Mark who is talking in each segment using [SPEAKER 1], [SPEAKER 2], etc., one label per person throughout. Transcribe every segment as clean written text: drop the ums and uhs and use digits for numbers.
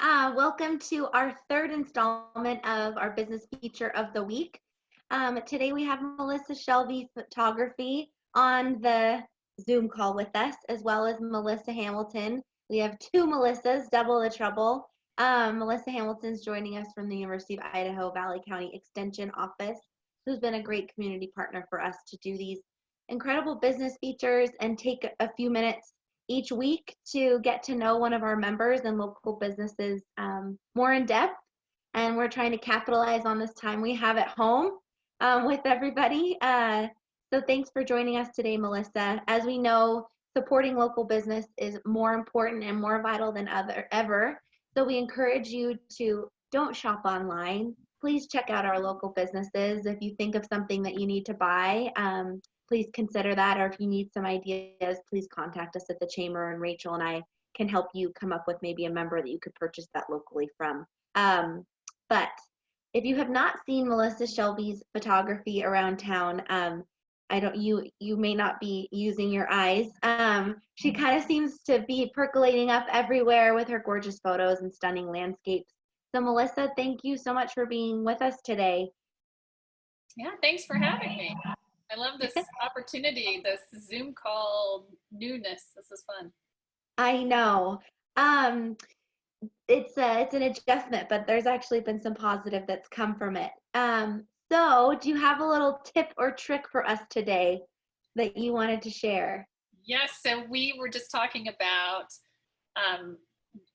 [SPEAKER 1] Welcome to our third installment of our business feature of the week. Today we have Melissa Shelby Photography on the Zoom call with us, as well as Melissa Hamilton. We have two Melissas, double the trouble. Melissa Hamilton's joining us from the University of Idaho Valley County Extension Office, who's been a great community partner for us to do these incredible business features and take a few minutes each week to get to know one of our members and local businesses more in depth. And we're trying to capitalize on this time we have at home with everybody. So thanks for joining us today, Melissa. As we know, supporting local business is more important and more vital than ever. So we encourage you to don't shop online. Please check out our local businesses. If you think of something that you need to buy, please consider that. Or if you need some ideas, please contact us at the Chamber, and Rachel and I can help you come up with maybe a member that you could purchase that locally from. But if you have not seen Melissa Shelby's photography around town, you may not be using your eyes. She kind of seems to be percolating up everywhere with her gorgeous photos and stunning landscapes. So Melissa, thank you so much for being with us today.
[SPEAKER 2] Yeah, thanks for having me. I love this opportunity, this Zoom call newness. This is fun.
[SPEAKER 1] I know. It's an adjustment, but there's actually been some positive that's come from it. So do you have a little tip or trick for us today that you wanted to share?
[SPEAKER 2] Yes, so we were just talking about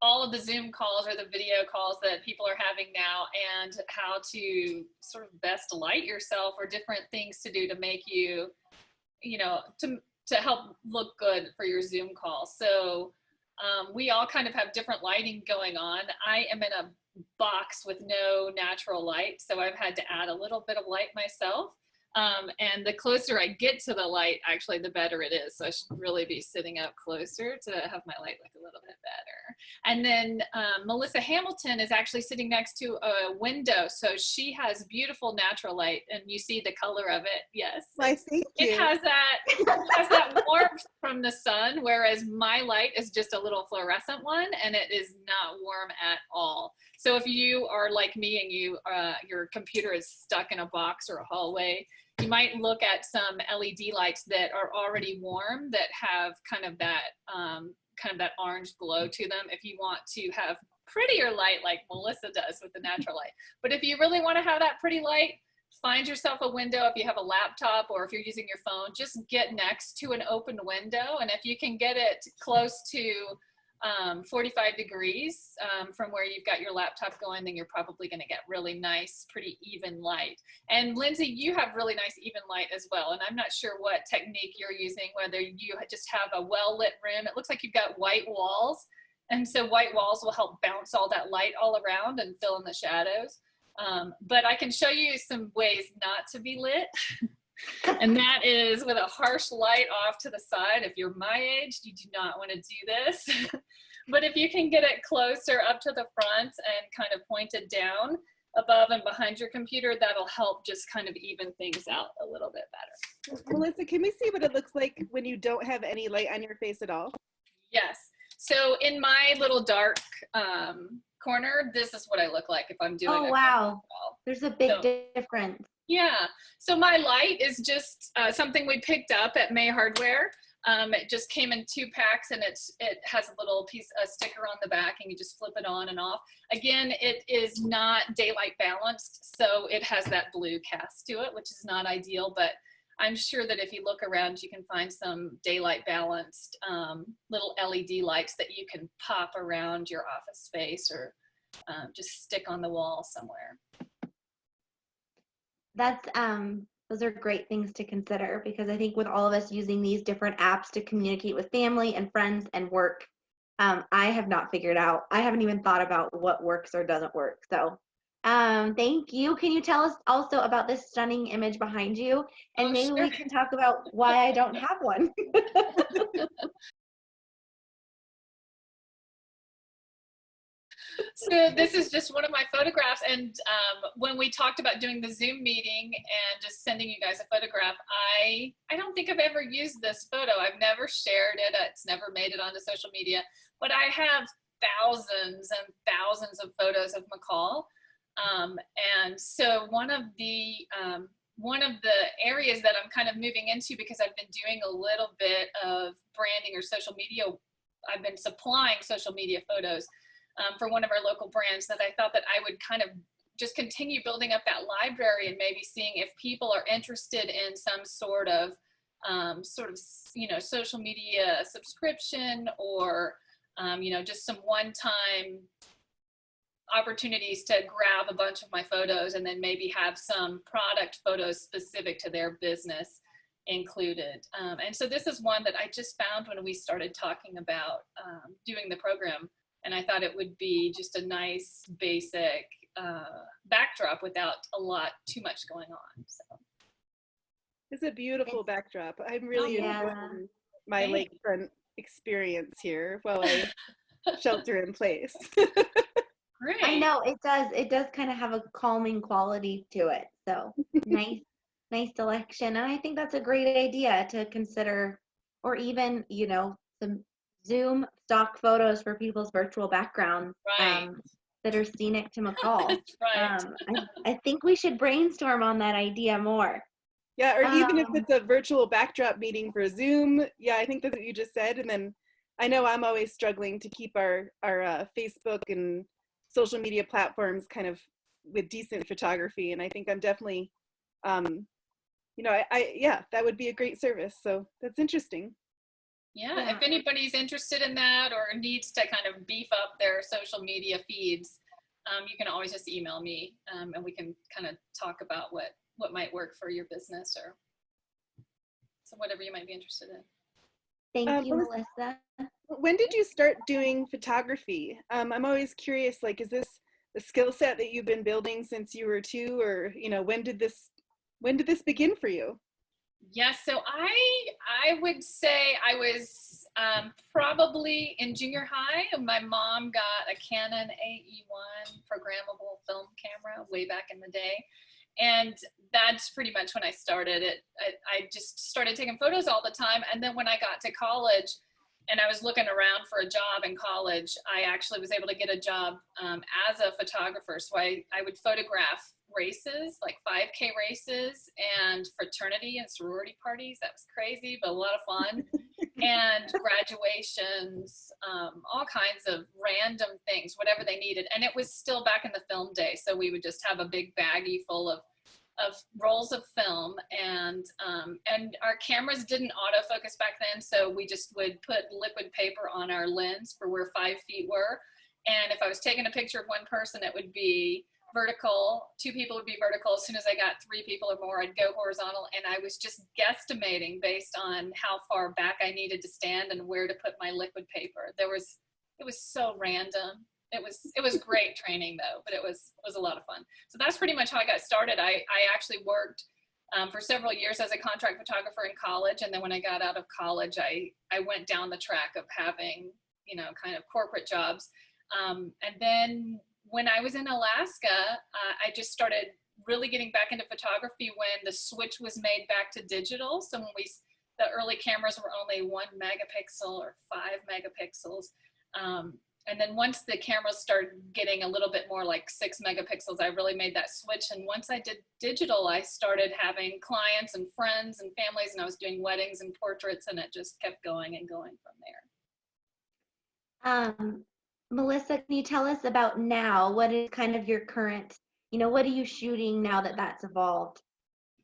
[SPEAKER 2] all of the Zoom calls or the video calls that people are having now, and how to sort of best light yourself, or different things to do to make you, to help look good for your Zoom call. So we all kind of have different lighting going on. I am in a box with no natural light, so I've had to add a little bit of light myself. And the closer I get to the light, actually, the better it is. So I should really be sitting up closer to have my light look a little bit better. And then Melissa Hamilton is actually sitting next to a window. So she has beautiful natural light, and you see the color of it. Yes.
[SPEAKER 3] Thank you.
[SPEAKER 2] It has that warmth from the sun, whereas my light is just a little fluorescent one, and it is not warm at all. So if you are like me and your computer is stuck in a box or a hallway, you might look at some LED lights that are already warm, that have kind of that orange glow to them, if you want to have prettier light like Melissa does with the natural light. But if you really want to have that pretty light, find yourself a window. If you have a laptop or if you're using your phone, just get next to an open window. And if you can get it close to 45 degrees from where you've got your laptop going, then you're probably going to get really nice, pretty even light. And Lindsay, you have really nice even light as well. And I'm not sure what technique you're using, whether you just have a well-lit room. It looks like you've got white walls. And so white walls will help bounce all that light all around and fill in the shadows. But I can show you some ways not to be lit. And that is with a harsh light off to the side. If you're my age, you do not want to do this. But if you can get it closer up to the front and kind of pointed down above and behind your computer, that'll help just kind of even things out a little bit better.
[SPEAKER 3] Melissa, can we see what it looks like when you don't have any light on your face at all?
[SPEAKER 2] Yes. So in my little dark corner, this is what I look like if I'm doing
[SPEAKER 1] Oh, wow. There's a big difference.
[SPEAKER 2] Yeah. So my light is just something we picked up at May Hardware. It just came in 2 packs, and it has a little a sticker on the back, and you just flip it on and off. Again, it is not daylight balanced, so it has that blue cast to it, which is not ideal, but I'm sure that if you look around, you can find some daylight balanced little LED lights that you can pop around your office space, or just stick on the wall somewhere.
[SPEAKER 1] That's those are great things to consider, because I think with all of us using these different apps to communicate with family and friends and work, I have not figured out, I haven't even thought about what works or doesn't work. So thank you. Can you tell us also about this stunning image behind you? And maybe
[SPEAKER 2] sure.
[SPEAKER 1] we can talk about why I don't have one.
[SPEAKER 2] So this is just one of my photographs, and when we talked about doing the Zoom meeting and just sending you guys a photograph, I don't think I've ever used this photo. I've never shared it. It's never made it onto social media, but I have thousands and thousands of photos of McCall. And so one of the areas that I'm kind of moving into, because I've been doing a little bit of branding or social media, I've been supplying social media photos for one of our local brands, that I thought that I would kind of just continue building up that library and maybe seeing if people are interested in some sort of social media subscription, or just some one-time opportunities to grab a bunch of my photos and then maybe have some product photos specific to their business included. And so this is one that I just found when we started talking about doing the program, and I thought it would be just a nice basic backdrop without too much going on. So
[SPEAKER 3] it's a beautiful backdrop. I'm really enjoying my lakefront experience here while I shelter in place.
[SPEAKER 2] Great.
[SPEAKER 1] I know it does. It does kind of have a calming quality to it. So nice selection. And I think that's a great idea to consider, or even, some Zoom stock photos for people's virtual backgrounds that are scenic to McCall.
[SPEAKER 2] Right.
[SPEAKER 1] I think we should brainstorm on that idea more.
[SPEAKER 3] Yeah, or even if it's a virtual backdrop meeting for Zoom. Yeah, I think that's what you just said. And then I know I'm always struggling to keep our Facebook and social media platforms kind of with decent photography. And I think I'm definitely, that would be a great service. So that's interesting.
[SPEAKER 2] Yeah, if anybody's interested in that or needs to kind of beef up their social media feeds, you can always just email me, and we can kind of talk about what might work for your business, or so whatever you might be interested in.
[SPEAKER 1] Thank you, Melissa.
[SPEAKER 3] When did you start doing photography? I'm always curious, like, is this a skill set that you've been building since you were 2, or, when did this begin for you?
[SPEAKER 2] Yes, so I would say I was probably in junior high. My mom got a Canon AE1 programmable film camera way back in the day. And that's pretty much when I started it. I just started taking photos all the time. And then when I got to college and I was looking around for a job in college, I actually was able to get a job as a photographer. So I would photograph races, like 5K races, and fraternity and sorority parties. That was crazy, but a lot of fun. And graduations, all kinds of random things, whatever they needed. And it was still back in the film day. So we would just have a big baggie full of rolls of film, and our cameras didn't autofocus back then. So we just would put liquid paper on our lens for where 5 feet were. And if I was taking a picture of one person, it would be vertical. 2 people would be vertical. As soon as I got 3 people or more, I'd go horizontal. And I was just guesstimating based on how far back I needed to stand and where to put my liquid paper. It was so random. It was great training though, but it was a lot of fun. So that's pretty much how I got started. I actually worked for several years as a contract photographer in college. And then when I got out of college, I went down the track of having, kind of corporate jobs. And then when I was in Alaska, I just started really getting back into photography when the switch was made back to digital. So when the early cameras were only 1 megapixel or 5 megapixels. And then once the cameras started getting a little bit more like 6 megapixels, I really made that switch. And once I did digital, I started having clients and friends and families, and I was doing weddings and portraits, and it just kept going and going from there.
[SPEAKER 1] Melissa, can you tell us about now? What is kind of your current, what are you shooting now that that's evolved?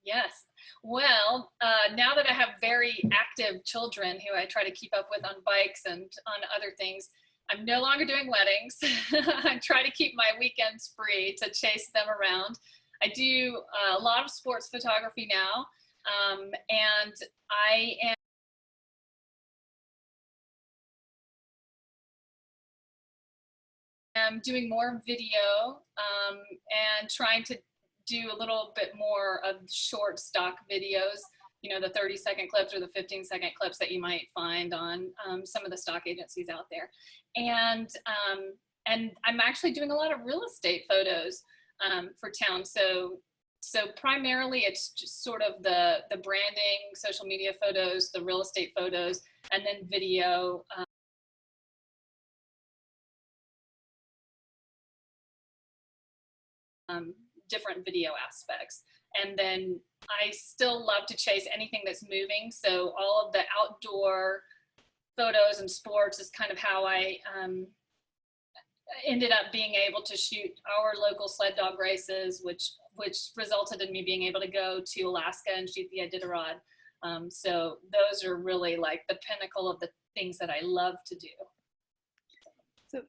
[SPEAKER 2] Yes. Well, now that I have very active children who I try to keep up with on bikes and on other things, I'm no longer doing weddings. I try to keep my weekends free to chase them around. I do a lot of sports photography now, and I am doing more video and trying to do a little bit more of short stock videos, the 30-second clips or the 15-second clips that you might find on some of the stock agencies out there. And I'm actually doing a lot of real estate photos for town. So primarily it's just sort of the branding, social media photos, the real estate photos, and then video different video aspects. And then I still love to chase anything that's moving. So all of the outdoor photos and sports is kind of how I ended up being able to shoot our local sled dog races, which resulted in me being able to go to Alaska and shoot the Iditarod. So those are really like the pinnacle of the things that I love to do.
[SPEAKER 3] So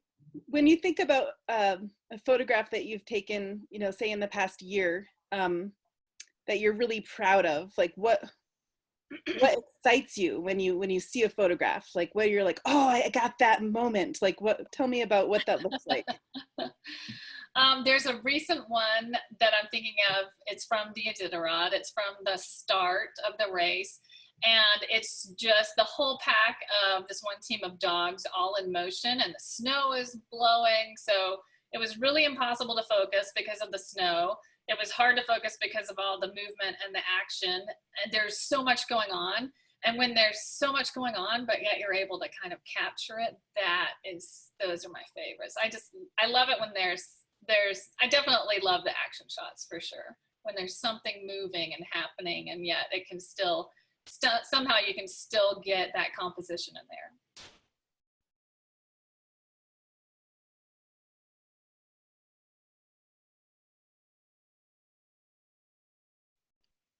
[SPEAKER 3] when you think about a photograph that you've taken, you know, say in the past year, that you're really proud of, like what excites you when you see a photograph, like what you're like, oh, I got that moment, like tell me about what that looks like.
[SPEAKER 2] There's a recent one that I'm thinking of. It's from the Iditarod. It's from the start of the race. And it's just the whole pack of this one team of dogs all in motion, and the snow is blowing. So it was really impossible to focus because of the snow. It was hard to focus because of all the movement and the action. And there's so much going on. And when there's so much going on, but yet you're able to kind of capture it, those are my favorites. I love it when I definitely love the action shots for sure. When there's something moving and happening, and yet it can still, somehow you can still get that composition in there.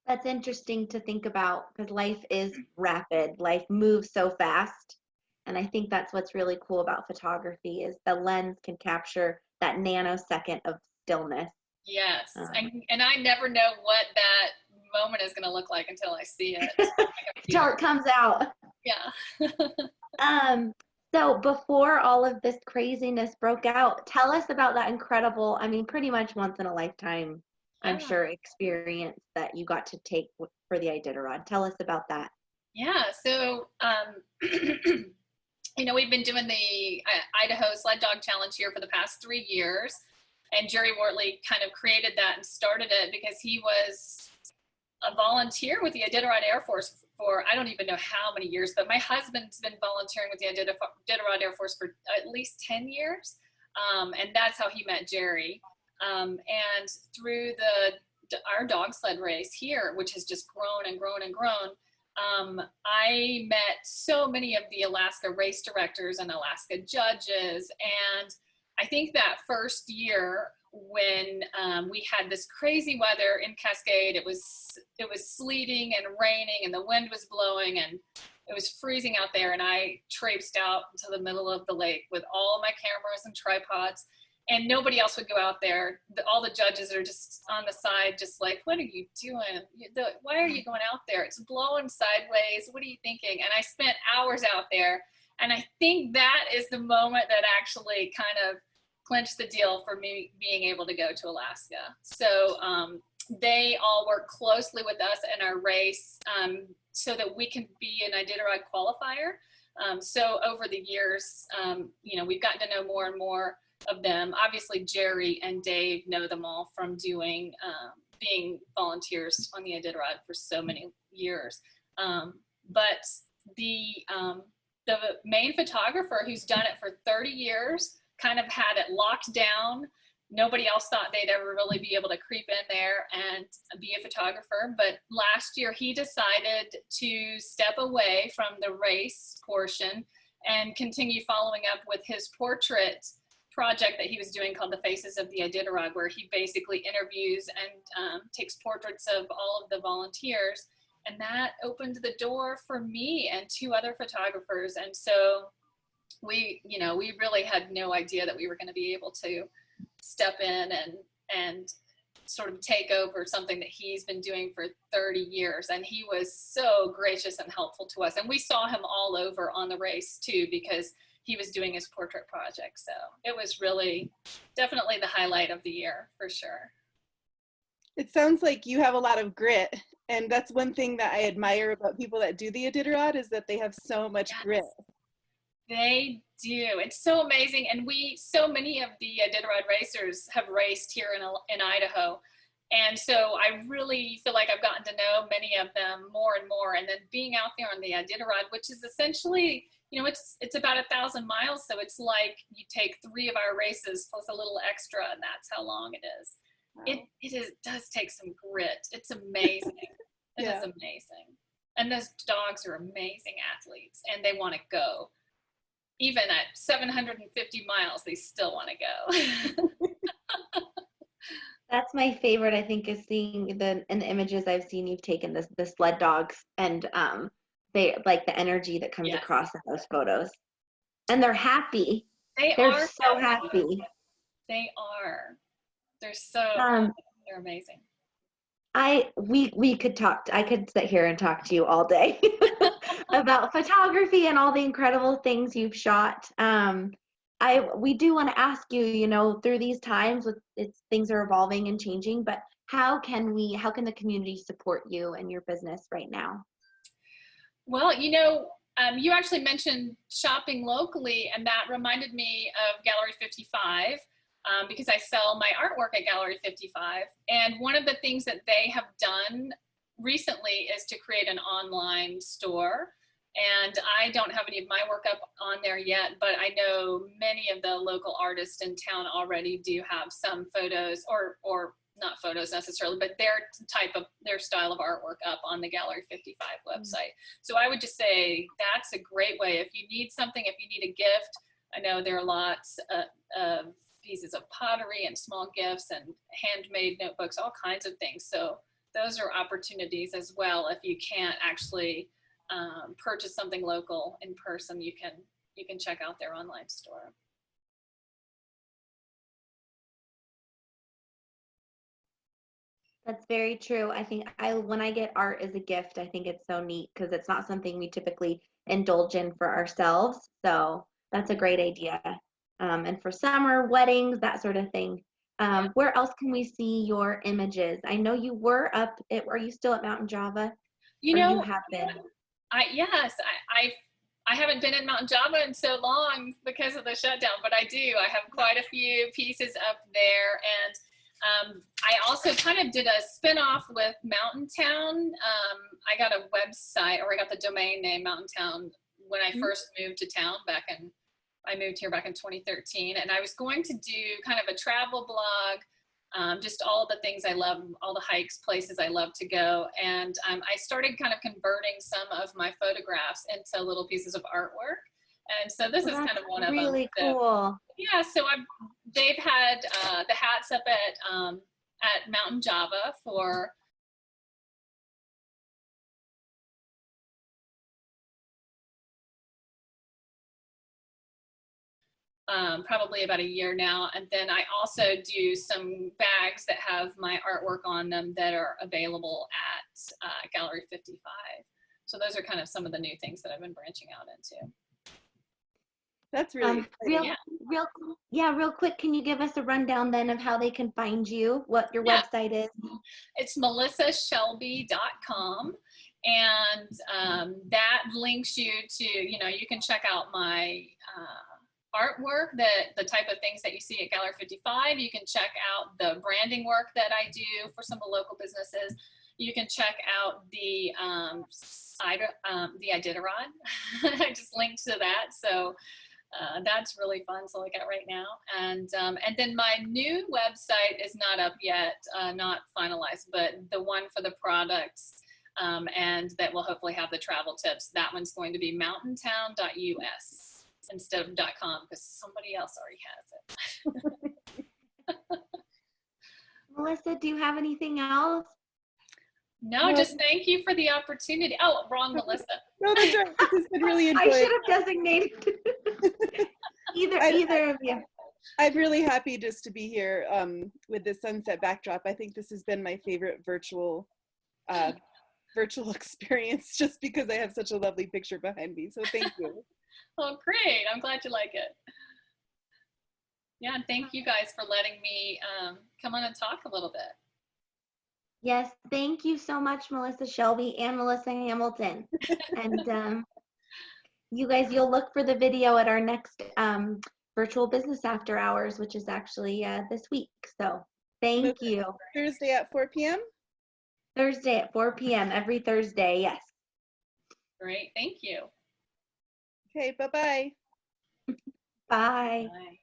[SPEAKER 1] That's interesting to think about because life is rapid. Life moves so fast. And I think that's what's really cool about photography is the lens can capture that nanosecond of stillness.
[SPEAKER 2] Yes. And I never know what that moment is going to look like until I see it.
[SPEAKER 1] Until it comes out.
[SPEAKER 2] Yeah.
[SPEAKER 1] So before all of this craziness broke out, tell us about that incredible, I mean, pretty much once in a lifetime, I'm sure, experience that you got to take for the Iditarod. Tell us about that.
[SPEAKER 2] Yeah. So, you know, we've been doing the Idaho Sled Dog Challenge here for the past 3 years. And Jerry Wortley kind of created that and started it because he was a volunteer with the Iditarod Air Force for, I don't even know how many years, but my husband's been volunteering with the Iditarod Air Force for at least 10 years. And that's how he met Jerry. And through our dog sled race here, which has just grown and grown and grown, I met so many of the Alaska race directors and Alaska judges. And I think that first year when we had this crazy weather in Cascade, it was sleeting and raining and the wind was blowing and it was freezing out there. And I traipsed out to the middle of the lake with all of my cameras and tripods. And nobody else would go out there. All the judges are just on the side, just like, what are you doing? Why are you going out there? It's blowing sideways. What are you thinking? And I spent hours out there. And I think that is the moment that actually kind of clinched the deal for me being able to go to Alaska. So they all work closely with us in our race so that we can be an Iditarod qualifier. So over the years, you know, we've gotten to know more and more of them. Obviously, Jerry and Dave know them all from doing being volunteers on the Iditarod for so many years. But the main photographer who's done it for 30 years kind of had it locked down. Nobody else thought they'd ever really be able to creep in there and be a photographer. But last year he decided to step away from the race portion and continue following up with his portrait project that he was doing called The Faces of the Iditarod, where he basically interviews and takes portraits of all of the volunteers. And that opened the door for me and 2 other photographers. And so we really had no idea that we were going to be able to step in and sort of take over something that he's been doing for 30 years. And he was so gracious and helpful to us. And we saw him all over on the race too, because he was doing his portrait project. So it was really definitely the highlight of the year for sure.
[SPEAKER 3] It sounds like you have a lot of grit. And that's one thing that I admire about people that do the Iditarod is that they have so much grit.
[SPEAKER 2] They do. It's so amazing. And so many of the Iditarod racers have raced here in Idaho. And so I really feel like I've gotten to know many of them more and more. And then being out there on the Iditarod, which is essentially, you know, it's about 1,000 miles. So it's like you take 3 of our races plus a little extra, and that's how long it is.
[SPEAKER 3] Wow.
[SPEAKER 2] It does take some grit. It's amazing. It is amazing. And those dogs are amazing athletes, and they want to go. Even at 750 miles, they still want to go.
[SPEAKER 1] That's my favorite, I think, is seeing in the images I've seen you've taken the sled dogs, and they like the energy that comes across in those photos. And they're happy. They're so happy.
[SPEAKER 2] They are. They're so they're amazing.
[SPEAKER 1] We could talk. I could sit here and talk to you all day about photography and all the incredible things you've shot. We do want to ask you, you know, through these times, things are evolving and changing, but how can the community support you and your business right now?
[SPEAKER 2] Well, you know, you actually mentioned shopping locally, and that reminded me of Gallery 55. Because I sell my artwork at Gallery 55. And one of the things that they have done recently is to create an online store. And I don't have any of my work up on there yet, but I know many of the local artists in town already do have some photos, or not photos necessarily, but their style of artwork up on the Gallery 55 website. So I would just say that's a great way. If you need something, if you need a gift, I know there are lots of pieces of pottery and small gifts and handmade notebooks, all kinds of things. So those are opportunities as well. If you can't actually purchase something local in person, you can check out their online store.
[SPEAKER 1] That's very true. I think when I get art as a gift, I think it's so neat because it's not something we typically indulge in for ourselves. So that's a great idea. And for summer, weddings, that sort of thing. Where else can we see your images? I know you were up. Are you still at Mountain Java?
[SPEAKER 2] You know,
[SPEAKER 1] you have been.
[SPEAKER 2] Yes, I haven't been in Mountain Java in so long because of the shutdown, but I do. I have quite a few pieces up there, and I also kind of did a spin-off with Mountain Town. I got a website, or I got the domain name Mountain Town when I first moved to town I moved here back in 2013, and I was going to do kind of a travel blog, just all the things I love, all the hikes, places I love to go. And I started kind of converting some of my photographs into little pieces of artwork. And so this is kind of one of them.
[SPEAKER 1] Really cool.
[SPEAKER 2] Yeah, so they've had the hats up at Mountain Java for probably about a year now. And then I also do some bags that have my artwork on them that are available at Gallery 55. So those are kind of some of the new things that I've been branching out into.
[SPEAKER 3] That's really exciting.
[SPEAKER 1] Real quick, can you give us a rundown then of how they can find you, what your website is?
[SPEAKER 2] It's melissashelby.com. And that links you to, you know, you can check out my artwork, the type of things that you see at Gallery 55. You can check out the branding work that I do for some of the local businesses. You can check out the Iditarod. I just linked to that. So that's really fun to look at right now. And then my new website is not up yet, not finalized, but the one for the products and that will hopefully have the travel tips. That one's going to be mountaintown.us. instead of .com because somebody else already has it.
[SPEAKER 1] Melissa, do you have anything else?
[SPEAKER 2] No, just thank you for the opportunity. Oh, wrong Melissa.
[SPEAKER 3] No, that's right. This has been really enjoyable.
[SPEAKER 1] I should have designated either of you.
[SPEAKER 3] I'm really happy just to be here with the sunset backdrop. I think this has been my favorite virtual experience just because I have such a lovely picture behind me. So thank you.
[SPEAKER 2] Oh, great. I'm glad you like it. Yeah, and thank you guys for letting me come on and talk a little bit.
[SPEAKER 1] Yes, thank you so much, Melissa Shelby and Melissa Hamilton. And you guys, you'll look for the video at our next virtual business after hours, which is actually this week. So thank you.
[SPEAKER 3] Thursday at 4 p.m.?
[SPEAKER 1] Thursday at 4 p.m. every Thursday, yes.
[SPEAKER 2] Great, thank you.
[SPEAKER 3] Okay, bye-bye.
[SPEAKER 1] Bye.
[SPEAKER 2] Bye.